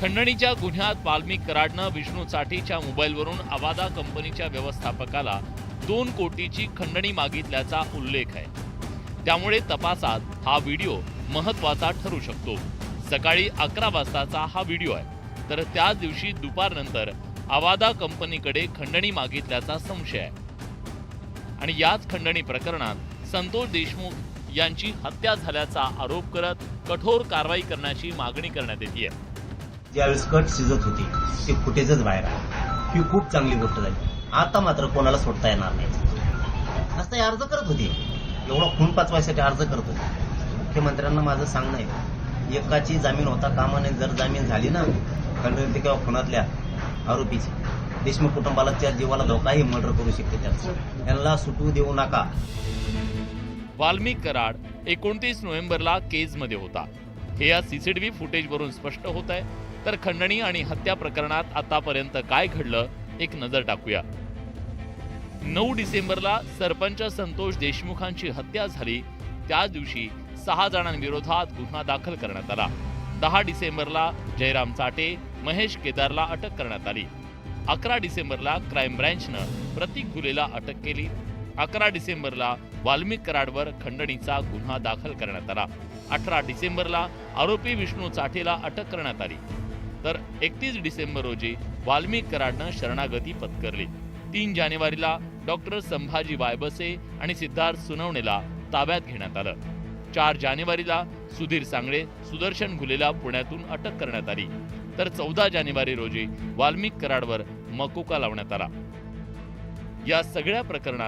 खंडणीच्या गुन्ह्यात वाल्मिक कराडनं विष्णू चाटेच्या मोबाईलवरून अवादा कंपनीच्या व्यवस्थापकाला 2 कोटीची खंडणी मागितल्याचा उल्लेख आहे। त्यामुळे तपासात हा व्हिडिओ महत्त्वाचा ठरू शकतो। सकाळी 11 वाजताचा हा व्हिडिओ आहे, तर त्याच दिवशी दुपारनंतर अवादा कंपनीकडे खंडणी मागितल्याचा संशय आहे। आणि याच खंडणी प्रकरणात संतोष देशमुख यांची हत्या झाल्याचा आरोप करत कठोर कारवाई करण्याची मागणी करण्यात येते। ज्यावेळेस कट शिजत होती ते फुटेजच बाहेर आलं, ही खूप चांगली गोष्ट झाली। आता मात्र कोणाला सोडता येणार नाही। असं अर्ज करत होती, एवढा खून पाचवायसाठी अर्ज करत होती। मुख्यमंत्र्यांना माझं सांगणं आहे, एकाची जामीन होता कामा नये। जर जामीन झाली ना खंडणी किंवा खुनातल्या आरोपीची, देशमुख कुटुंबाला त्या जीवाला धोकाही मर्डर करू शकते। त्याचं यांना सुटू देऊ नका। वाल्मिक कराड 29 नोव्हेंबरला केजमध्ये होता, हे या सीसीटीव्ही फुटेजवरून स्पष्ट होत आहे। तर खंडणी आणि हत्या प्रकरणात आतापर्यंत काय घडलं, एक नजर टाकूया। 9 डिसेंबरला सरपंच संतोष देशमुखांची हत्या झाली, त्याच दिवशी 6 जणांविरोधात गुन्हा दाखल करण्यात आला। 10 डिसेंबरला जयराम चाटे, महेश केदारला अटक करण्यात आली। 11 डिसेंबरला क्राईम ब्रँचनं प्रतीक घुलेला अटक केली। 11 डिसेंबरला वाल्मिक कराडवर खंडणीचा गुन्हा दाखल करण्यात आला। 18 डिसेंबरला आरोपी विष्णू चाटेला अटक करण्यात आली। तर 31 डिसेंबर रोजी वाल्मिक कराडनं शरणागती पत्करली। 3 जानेवारीला डॉक्टर संभाजी वायबसे आणि सिद्धार्थ सुनवणेला ताब्यात घेण्यात आलं। 4 जानेवारीला सुधीर सांगळे, सुदर्शन घुलेला पुण्यातून अटक करण्यात आली। तर 14 जानेवारी रोजी वाल्मिक कराडवर मकोका लावण्यात आला। या सगळ्या प्रकरणात